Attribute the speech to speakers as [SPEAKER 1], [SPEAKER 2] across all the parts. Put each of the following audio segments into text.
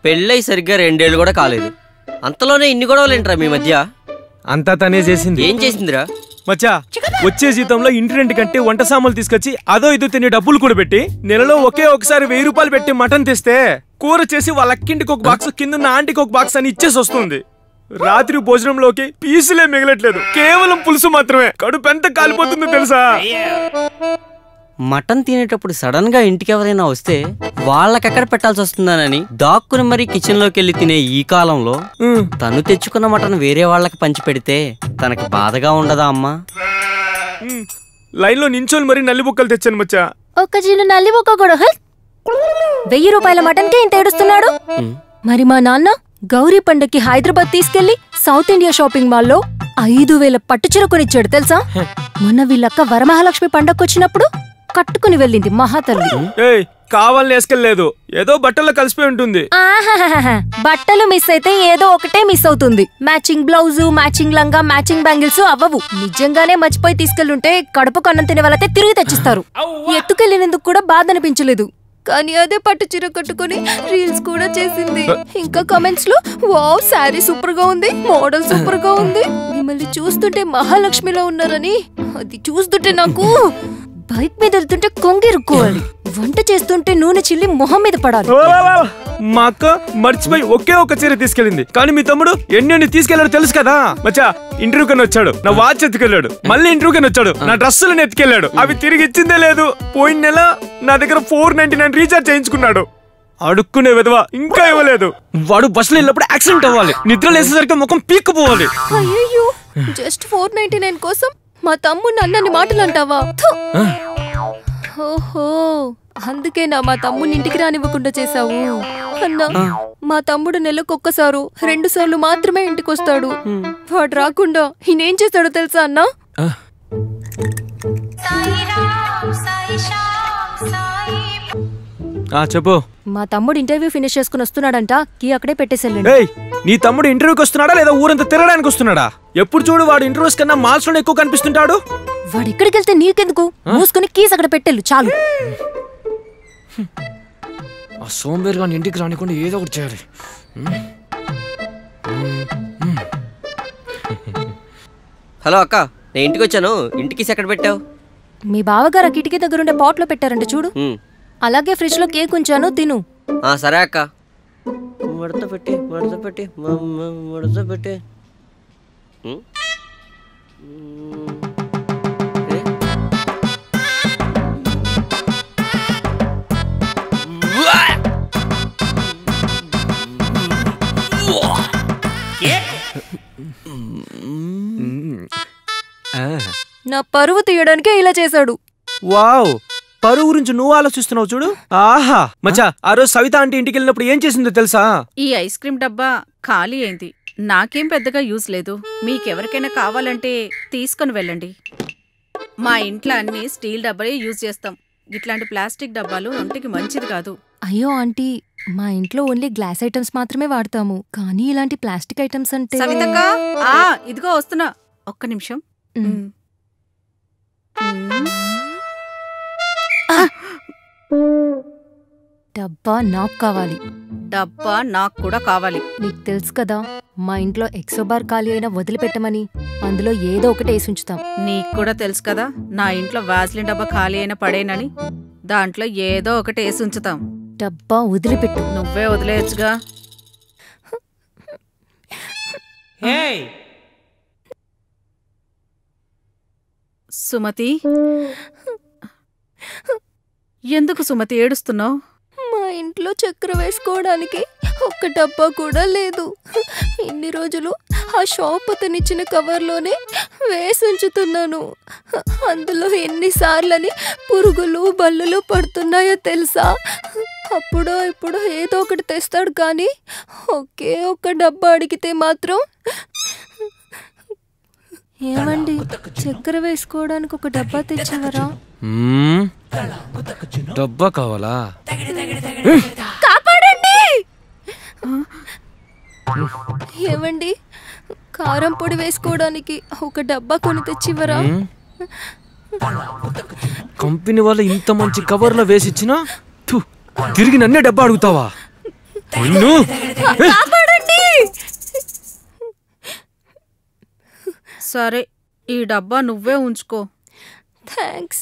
[SPEAKER 1] పెళ్ళై సరిగ్గా 2 ఏళ్ళు కూడా కాలేదు, అంతలోనే ఇన్ని గొడవలు ఏంట్రా మీ మధ్య?
[SPEAKER 2] అంతా తనే చేసింది.
[SPEAKER 1] ఏం చేసిందిరా?
[SPEAKER 2] మచ్చా, వచ్చే జీతంలో ఇంటి రెంట్ కంటే వంట సామాన్లు తీసుకొచ్చి అదో ఇదో తినే డబ్బులు కూడా పెట్టి నెలలో ఒకసారి 1000 రూపాయలు పెట్టి మటన్ తెస్తే కూర చేసి వాళ్ళ అక్కింటికి ఒక బాక్స్, కింద ఆంటీకి ఒక బాక్స్ అని ఇచ్చేసి వస్తుంది. రాత్రి భోజనంలోకి పీసులే మిగలట్లేదు, కేవలం పులుసు మాత్రమే. కడుపు ఎంత కాలిపోతుందో తెలుసా?
[SPEAKER 1] మటన్ తినేటప్పుడు సడన్ గా ఇంటికి ఎవరైనా వస్తే వాళ్ళకెక్కడ పెట్టాల్సి వస్తుందనని దాక్కుని మరీ కిచెన్ లోకి వెళ్ళి తినే ఈ కాలంలో తను తెచ్చుకున్న మటన్ వేరే వాళ్ళకి పంచి పెడితే తనకి బాధగా ఉండదా అమ్మా?
[SPEAKER 2] లైన్ లో నించోని మరీ నల్లి బొక్కలు తెచ్చాను మచ్చా.
[SPEAKER 3] ఒక్క జీలు నల్లి బొక్క కూడా 1000 రూపాయల మటన్ కి ఇంత ఏడుస్తున్నాడు. మరి మా నాన్న గౌరీ పండుగకి హైదరాబాద్ తీసుకెళ్లి సౌత్ ఇండియా షాపింగ్ మాల్లో 5000 పట్టుచీర కొనిచ్చాడు తెలుసా? మొన్న వీళ్ళక్క వరమహాలక్ష్మి పండగకొచ్చినప్పుడు కట్టుకుని వెళ్ళింది మహాతల్లి.
[SPEAKER 2] కావాలని వేసుకెళ్లేదు, ఏదో బట్టల్లో కలిసిపోయి ఉంటుంది.
[SPEAKER 3] బట్టలు మిస్ అయితే ఏదో ఒకటే మిస్ అవుతుంది. మ్యాచింగ్ బ్లౌజు, మ్యాచింగ్ లంగా, మ్యాచింగ్ బ్యాంగిల్స్ అవ్వవు. నిజంగానే మర్చిపోయి తీసుకెళ్లుంటే కడుపు కన్నం తినే వాళ్ళతే తిరిగి తెచ్చిస్తారు. ఎత్తుకెళ్లినందుకు కూడా బాధ అనిపించలేదు, కానీ అదే పట్టు చీర కట్టుకుని రీల్స్ కూడా చేసింది. ఇంకా కమెంట్స్ లో వావ్ శారీ సూపర్ గా ఉంది, మోడల్ సూపర్ గా ఉంది, మిమ్మల్ని చూస్తుంటే మహాలక్ష్మిలో ఉన్నారని. అది చూస్తుంటే నాకు బైక్ మీద వెళ్తుంటే కొంగిరుక్కోవాలి, వంట చేస్తుంటే నూనె చిల్లి మొహం మీద పడాలి.
[SPEAKER 2] మా అక్క మర్చిపోయి ఒక చీర తీసుకెళ్ళింది, కానీ మీ తమ్ముడు ఎన్ని తీసుకెళ్లాడు తెలుసు కదా మచ్చా. ఇంటర్వ్యూ కని వచ్చాడు, నా వాచ్ ఎత్తుకెళ్ళాడు. మళ్ళీ ఇంటర్వ్యూ కని వచ్చాడు, నా డ్రెస్సులను ఎత్తుకెళ్ళాడు. అవి తిరిగి ఇచ్చిందే లేదు. పోయిన నెల నా దగ్గర 499 రీఛార్జ్ చేయించుకున్నాడు. అడుక్కునే విధవా ఇంకా ఇవ్వలేదు. వాడు బస్సులో వెళ్ళినప్పుడు యాక్సిడెంట్ అవ్వాలి, నిద్ర లేసేసరికి ముఖం పీక్కుపోవాలి.
[SPEAKER 3] అయ్యో, జస్ట్ 499 కోసం మా తమ్ముడు అన్నని మాటలు అంటావా? ఓహో, అందుకేనా మా తమ్ముడిని ఇంటికి రానివ్వకుండా చేసావు? అన్నా, మా తమ్ముడు నెలకొక్కసారు 2 సార్లు మాత్రమే ఇంటికి వస్తాడు. వాడు రాకుండా ఈయనేం చేస్తాడో తెలుసా అన్నా?
[SPEAKER 2] చెప్పు.
[SPEAKER 3] మా తమ్ముడు ఇంటర్వ్యూ ఫినిష్ చేసుకుని వస్తున్నాడంట, కీ అక్కడే పెట్టేసెళ్ళండి.
[SPEAKER 2] నీ తమ్ముడు ఇంటర్వ్యూకి వస్తున్నాడా లేదా ఊరంతా తిరగడానికి వస్తున్నాడా? ఎప్పుడు చూడు వాడు ఇంటర్వ్యూస్ కన్నా మాల్స్ లోనే ఎక్కువ కనిపిస్తుంటాడు.
[SPEAKER 3] వాడు ఎక్కడికి వెళ్తే నీకెందుకు? మూసుకుని కీస్ అక్కడ పెట్టెళ్ళు చాలు.
[SPEAKER 2] ఆ సోంబేరుగా ఇంటికి రానికుండా ఏదో ఒకటి చేయాలి.
[SPEAKER 1] హలో అక్క, నేను ఇంటికి వచ్చాను. ఇంటికి ఎక్కడ పెట్టావు?
[SPEAKER 3] మీ బావగారు కిటికీ దగ్గరుండే పాట్ లో పెట్టారంట చూడు. అలాగే ఫ్రిడ్జ్ లో కేక్ ఉంచాను, తిను.
[SPEAKER 1] సరే అక్క. మడత పెట్టి మడత పెట్టి మడత పెట్టి.
[SPEAKER 3] నా పరువు తీయడానికే ఇలా చేశాడు.
[SPEAKER 2] వావ్, పరువు గురించి నువ్వు ఆలోచిస్తున్నావు చూడు. ఆహా మచ్చా, ఆ రోజు సవిత ఆంటీ ఇంటికి వెళ్ళినప్పుడు ఏం చేసిందో తెలుసా?
[SPEAKER 4] ఈ ఐస్ క్రీమ్ డబ్బా ఖాళీ అయింది, నాకేం పెద్దగా యూజ్ లేదు. మీకెవరికైనా కావాలంటే తీసుకుని వెళ్ళండి. మా ఇంట్లో అన్ని స్టీల్ డబ్బాలే యూజ్ చేస్తాం. ఇట్లాంటి ప్లాస్టిక్ డబ్బాలు ఒంటికి మంచిది కాదు.
[SPEAKER 3] అయ్యో ఆంటీ, మా ఇంట్లో ఓన్లీ గ్లాస్ ఐటమ్స్ మాత్రమే వాడతాము, కానీ ఇలాంటి ప్లాస్టిక్ ఐటమ్స్ అంటే.
[SPEAKER 4] సవితక్క, ఇదిగో వస్తున్నా, ఒక్క నిమిషం.
[SPEAKER 3] డబ్బా నాకు కావాలి.
[SPEAKER 4] డబ్బా నాకు కూడా కావాలి.
[SPEAKER 3] నీకు తెలుసు కదా, మా ఇంట్లో ఎక్సోబార్ ఖాళీ అయినా వదిలిపెట్టమని, అందులో ఏదో ఒకటి వేసి ఉంచుతాం.
[SPEAKER 4] నీకు కూడా తెలుసు కదా, నా ఇంట్లో వాజ్లిన్ డబ్బా ఖాళీ అయినా పడేనని, దాంట్లో ఏదో ఒకటి వేసి ఉంచుతాం.
[SPEAKER 3] డబ్బా వదిలిపెట్టు.
[SPEAKER 4] నువ్వే వదిలేయచ్చుగా. సుమతి, ఎందుకు సుమతి ఏడుస్తున్నావు?
[SPEAKER 3] మా ఇంట్లో చక్కెర వేసుకోవడానికి ఒక్క డబ్బా కూడా లేదు. ఇన్ని రోజులు ఆ షాప్ అతనిచ్చిన కవర్లోనే వేసి ఉంచుతున్నాను. అందులో ఎన్నిసార్లని పురుగులు బల్లులు పడుతున్నాయో తెలుసా? అప్పుడో ఇప్పుడు ఏదో ఒకటి తెస్తాడు, కానీ ఒకే ఒక్క డబ్బా అడిగితే మాత్రం. ఏమండి, చక్కెర వేసుకోవడానికి ఒక డబ్బా తెచ్చావరా?
[SPEAKER 2] డబ్బా కావాలా?
[SPEAKER 3] కాపాడండి. ఏమండి, కారం పొడి వేసుకోవడానికి ఒక డబ్బా కొని తెచ్చివరా?
[SPEAKER 2] కంపెనీ వాళ్ళు ఇంత మంచి కవర్లో వేసి ఇచ్చినా తిరిగి నన్నే డబ్బా అడుగుతావా?
[SPEAKER 4] సరే, ఈ డబ్బా నువ్వే ఉంచుకో.
[SPEAKER 3] థ్యాంక్స్.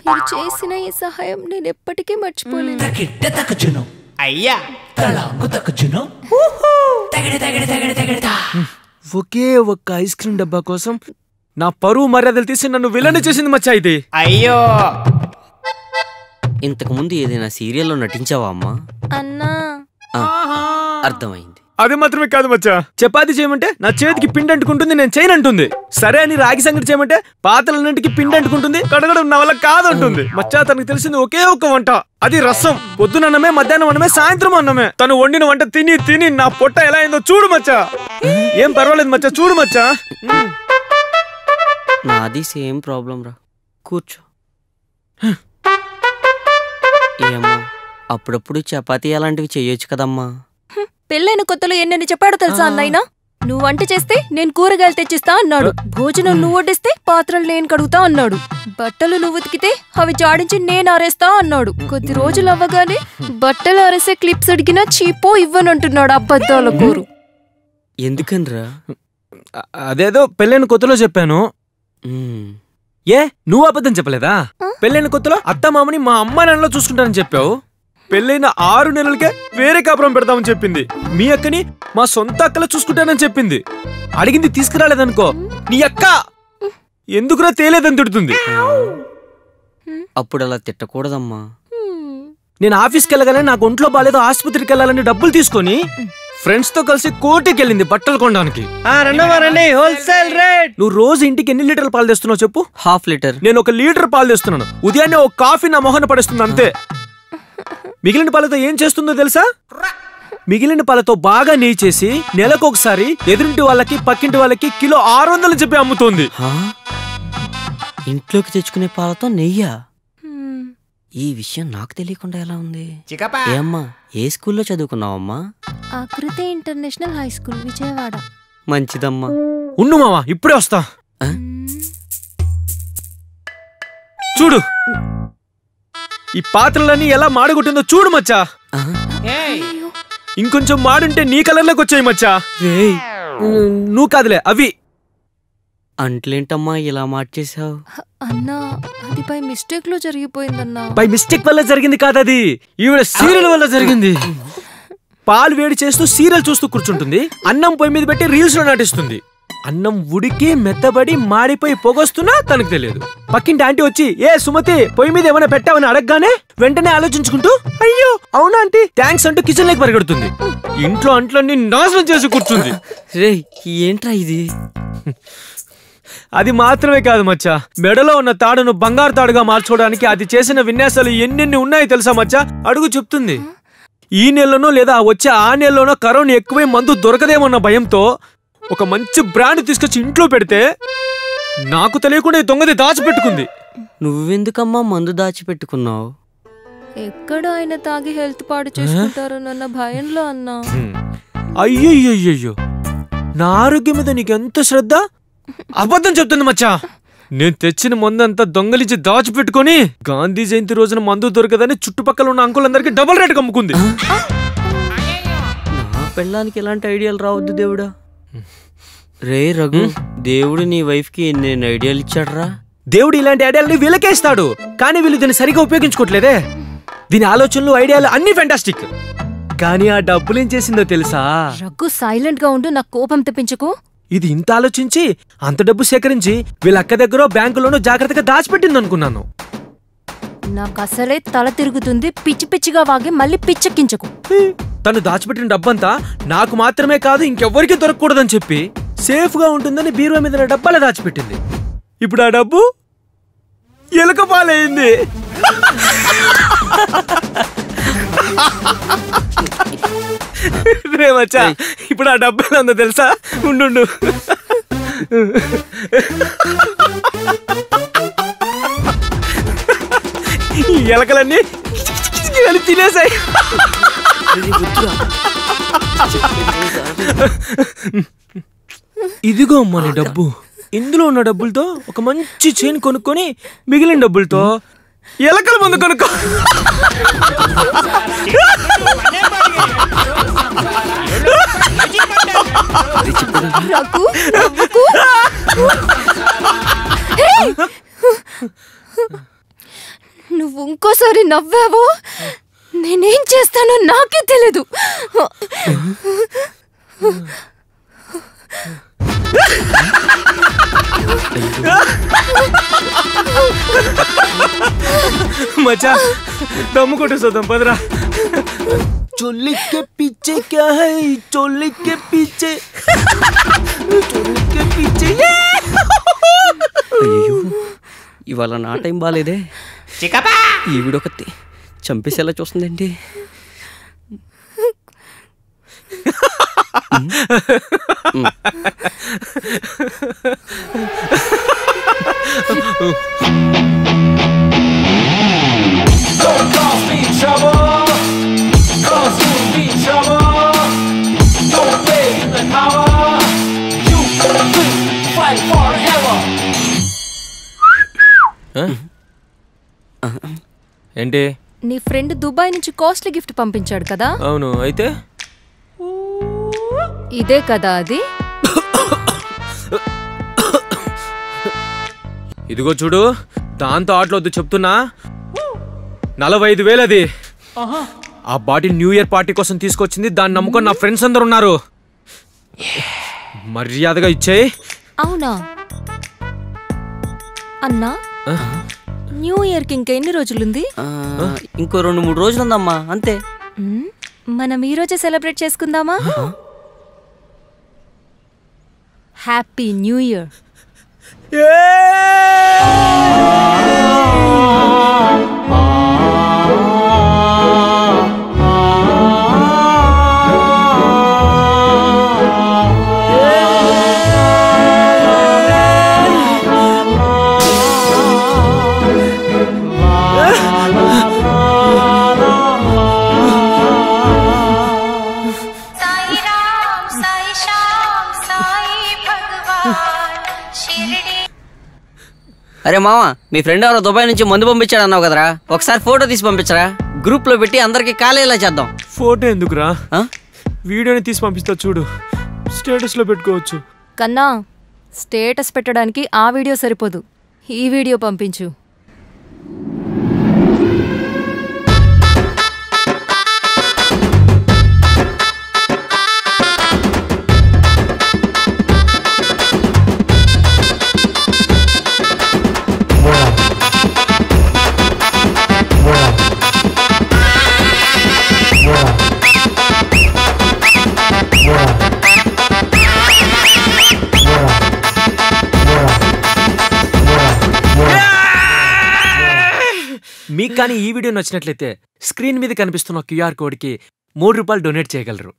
[SPEAKER 3] మీరు చేసిన ఈ సహాయం నేను ఎప్పటికీ మర్చిపోలేను.
[SPEAKER 1] అయ్యా
[SPEAKER 2] ఒకే ఒక్క ఐస్ క్రీమ్ డబ్బా కోసం నా పరువు మర్యాదలు తీసి నన్ను విలన్ చేసింది మచ్చా ఇది.
[SPEAKER 1] అయ్యో, ఇంతకు ముందు ఏదైనా సీరియల్లో నటించావా అమ్మా?
[SPEAKER 3] అన్నా
[SPEAKER 1] అర్థమైంది.
[SPEAKER 2] అది మాత్రమే కాదు మచ్చా, చపాతీ చేయమంటే నా చేతికి పిండి అంటుకుంటుంది, నేను చేయను అంటుంది. సరే అని రాగి సంగటి చేయమంటే పాత్రలన్నింటికి పిండి అంటుకుంటుంది, కడగడం నా వల్ల కాదంటుంది. మచ్చా తనకు తెలిసింది ఒకే ఒక్క వంట, అది రసం. పొద్దున అన్నమే, మధ్యాహ్నం అన్నమే, సాయంత్రం అన్నమే. తను వండిన వంట తిని తిని నా పొట్ట ఎలా అయిందో చూడు మచ్చా. ఏం పర్వాలేదు మచ్చా, చూడు మచ్చా.
[SPEAKER 1] నాది సేమ్ ప్రాబ్లం రా, కూర్చో. ఏమ్మా, అప్పుడప్పుడు చపాతీ అలాంటివి చెయ్యొచ్చు కదమ్మా.
[SPEAKER 3] పెళ్ళైన కొత్తలో ఎన్నెన్ని చెప్పాడో తెలుసా అన్నయ్యనా? నువ్వు వంట చేస్తే నేను కూరగాయలు తెచ్చిస్తా అన్నాడు. భోజనం నువ్వు వడ్డిస్తే పాత్రలు నేను కడుగుతా అన్నాడు. బట్టలు నువ్వు ఉతికితే అవి జాడించి నేను ఆరేస్తా అన్నాడు. కొద్ది రోజులు అవ్వగానే బట్టలు ఆరేసే క్లిప్స్ అడిగినా చీపో ఇవ్వనంటున్నాడు. అబద్ధాల కూరు.
[SPEAKER 1] ఎందుకనరా?
[SPEAKER 2] అదేదో పెళ్ళైన కొత్తలో చెప్పాను. ఏ నువ్వు అబద్ధం చెప్పలేదా? పెళ్ళైన కొత్తలో అత్త మామని మా అమ్మ నాన్నలో చూసుకుంటానని చెప్పావు. పెళ్ళైన 6 నెలలకే వేరే కాపురం పెడతామని చెప్పింది. మీ అక్కని మా సొంత అక్కలో చూసుకుంటానని చెప్పింది. అడిగింది తీసుకురాలేదనుకో, నీ అక్క ఎందుకురా తేలేదని తిడుతుంది.
[SPEAKER 1] అప్పుడు అలా తిట్టకూడదమ్మా.
[SPEAKER 2] నేను ఆఫీస్కి వెళ్ళగానే నాకు ఒంట్లో బాలేదు, ఆసుపత్రికి వెళ్ళాలని డబ్బులు తీసుకొని ఫ్రెండ్స్ తో కలిసి కోటికి వెళ్ళింది బట్టలు కొనడానికి.
[SPEAKER 1] Wholesale rate.
[SPEAKER 2] నువ్వు రోజు ఇంటికి ఎన్ని లీటర్లు పాలు తెస్తున్నావు చెప్పు?
[SPEAKER 1] ½ లీటర్.
[SPEAKER 2] నేను 1 లీటర్ పాలు తెస్తున్నాను. ఉదయాన్నే ఒక కాఫీ నా మొహన పడేస్తుంది అంతే. మిగిలిన పాలతో ఏం చేస్తుందో తెలుసా? మిగిలిన పాలతో బాగా నెయ్యి చేసి నెలకొకసారి ఎదురింటి వాళ్ళకి పక్కింటి వాళ్ళకి కిలో 600 చెప్పి అమ్ముతోంది.
[SPEAKER 1] ఇంట్లోకి తెచ్చుకునే పాలతో నెయ్యా? ఈ విషయం నాకు తెలియకుండా ఎలా ఉంది? ఏమ్మా, ఏ స్కూల్లో చదువుకున్నావమ్మా?
[SPEAKER 3] ఆకృతి ఇంటర్నేషనల్ హై స్కూల్, విజయవాడ.
[SPEAKER 1] మంచిదమ్మా.
[SPEAKER 2] ఉండు మావా, ఇప్పుడే వస్తా. చూడు ఈ పాత్రలన్నీ ఎలా మాడగొట్టిందో చూడు మచ్చా. ఇంకొంచెం మాడుంటే నీ కలర్లోకి వచ్చాయి మచ్చా. నువ్వు కాదులే అవి.
[SPEAKER 1] అంట్లేంటమ్మా ఇలా మార్చేసావు?
[SPEAKER 3] అన్నా, అది బై మిస్టేక్ లో జరిగిపోయిందన్నా.
[SPEAKER 2] బై మిస్టేక్ వల్ల జరిగింది కాదది, ఈవిడ సీరియల్ వల్ల జరిగింది. పాలు వేడి చేస్తూ సీరియల్ చూస్తూ కూర్చుంటుంది, అన్నం పొయ్యి మీద పెట్టి రీల్స్ లో నటిస్తుంది. అన్నం ఉడికి మెత్తబడి మాడిపోయి పొగొస్తున్నా తనకు తెలియదు. పక్కింటి ఆంటీ వచ్చి ఏ సుమతి పొయ్యి మీద ఏమైనా పెట్టావని అడగగానే వెంటనే ఆలోచించుకుంటూ అయ్యో అవునా ఆంటీ థ్యాంక్స్ అంటూ కిచెన్ లోకి పరిగెడుతుంది. ఇంట్లో అంట్లన్నీ నాశనం చేసి కూర్చుంది.
[SPEAKER 1] రే ఏంట్రా ఇది?
[SPEAKER 2] అది మాత్రమే కాదు మచ్చా, మెడలో ఉన్న తాడును బంగారు తాడుగా మార్చుకోవడానికి అది చేసిన విన్యాసాలు ఎన్నెన్ని ఉన్నాయో తెలుసా మచ్చా? అడుగు చెప్తుంది. ఈ నెలలోనో లేదా వచ్చే ఆ నెలలోనో కరోనా ఎక్కువై మందు దొరకదేమన్న భయంతో ఒక మంచి బ్రాండ్ తీసుకొచ్చి ఇంట్లో పెడితే నాకు తెలియకుండా దొంగది దాచిపెట్టుకుంది.
[SPEAKER 1] నువ్వెందుకమ్మా మందు దాచిపెట్టుకున్నావు?
[SPEAKER 3] ఎక్కడ ఆయన తాగి హెల్త్ పాడు చేసుకుంటారోనన్న భయంలో అన్నా.
[SPEAKER 2] అయ్యయ్యో, నా ఆరోగ్యం మీద నీకెంత శ్రద్ధ? అబద్ధం చెప్తుంది మచ్చా. నేను తెచ్చిన మందంతా దొంగలించి దాచిపెట్టుకుని గాంధీ జయంతి రోజున మందు దొరకదని చుట్టుపక్కల ఉన్న అంకులందరికీ డబుల్ రేట్ అమ్ముకుంది.
[SPEAKER 1] నా పెళ్ళానికి ఎలాంటి ఐడియాలు రావద్దు దేవుడా. రే రఘు, దేవుడు నీ వైఫ్ కి ఎన్ని ఐడియాలు ఇచ్చాడ్రా?
[SPEAKER 2] దేవుడు ఇలాంటి ఐడియాలని వీళ్ళకే ఇస్తాడు, కానీ వీళ్ళు దీన్ని సరిగా ఉపయోగించుకోవట్లేదే. దీని ఆలోచనలు ఐడియాలు అన్ని ఫెంటాస్టిక్, కానీ ఆ డబ్బులు ఏం చేసిందో తెలుసా?
[SPEAKER 3] రఘు సైలెంట్ గా ఉండు, నాకు కోపం తెప్పించకు.
[SPEAKER 2] ఇది ఇంత ఆలోచించి అంత డబ్బు సేకరించి వీళ్ళ అక్క దగ్గర బ్యాంకులోనూ జాగ్రత్తగా దాచిపెట్టింది అనుకున్నాను.
[SPEAKER 3] నాకు అసలే తల తిరుగుతుంది, పిచ్చి పిచ్చిగా వాగి మళ్ళీ పిచ్చెక్కించకు.
[SPEAKER 2] తను దాచిపెట్టిన డబ్బంతా నాకు మాత్రమే కాదు ఇంకెవ్వరికీ దొరకకూడదని చెప్పి సేఫ్ గా ఉంటుందని బీరువా మీద డబ్బాలో దాచిపెట్టింది. ఇప్పుడు ఆ డబ్బు ఎలుక పాలైంది. రే మచ్చా, ఇప్పుడు ఆ డబ్బు ఎలా ఉందో తెలుసా? ఉండు, ఈ ఎలకలన్నీ తినేసాయి. ఇదిగో మన డబ్బు. ఇందులో ఉన్న డబ్బులతో ఒక మంచి చైన్ కొనుక్కొని మిగిలిన డబ్బులతో ఎలకల మందు కొనుక్కో.
[SPEAKER 3] రఘు, నవ్వుకు. నువ్వు ఇంకోసారి నవ్వావో నేనేం చేస్తానో నాకే తెలీదు.
[SPEAKER 2] మచ్చా దమ్ము కొట్టేద్దాం పదరా. चोली के पीछे क्या है, चोली के पीछे, चोली के पीछे.
[SPEAKER 1] అయ్యో ఇవాళ నా టైం బాగాలేదే. ఈవిడొకటి చంపేసేలా చూస్తుందండి.
[SPEAKER 2] ఏంటి?
[SPEAKER 3] నీ ఫ్రెండ్ దుబాయ్ నుంచి కాస్ట్లీ గిఫ్ట్ పంపించాడు కదా?
[SPEAKER 2] అవును, అయితే
[SPEAKER 3] ఇదే కదా అది?
[SPEAKER 2] ఇదిగో చూడు, దాంతో ఆటలొద్దు చెప్తున్నా. 45,000 అది. ఆ బాటిల్ న్యూ ఇయర్ పార్టీ కోసం తీసుకొచ్చింది. దాన్ని నమ్ముకొని నా ఫ్రెండ్స్ అందరు ఉన్నారు. మర్యాదగా ఇచ్చేయి.
[SPEAKER 3] అవునా అన్నా? న్యూ ఇయర్ కి ఇంకా ఎన్ని రోజులుంది?
[SPEAKER 1] ఇంకో 2-3 రోజులు ఉందమ్మా, అంతే.
[SPEAKER 3] మనం ఈ రోజే సెలబ్రేట్ చేసుకుందామా? Happy new year.
[SPEAKER 1] అరే మామ, మీ ఫ్రెండ్ ఎవరో దుబాయ్ నుంచి మందు పంపించాడు అన్నావు కదరా, ఒకసారి ఫోటో తీసి పంపించరా. గ్రూప్ లో పెట్టి అందరికి కాలేలా చేద్దాం.
[SPEAKER 2] ఫోటో ఎందుకురా? వీడియోని తీసి పంపిస్తా చూడు, స్టేటస్ లో పెట్టుకోవచ్చు.
[SPEAKER 3] కన్నా, స్టేటస్ పెట్టడానికి ఆ వీడియో సరిపోదు, ఈ వీడియో పంపించు.
[SPEAKER 2] మీకు కానీ ఈ వీడియో నచ్చినట్లయితే స్క్రీన్ మీద కనిపిస్తున్న క్యూఆర్ కోడ్ కి ₹3 డొనేట్ చేయగలరు.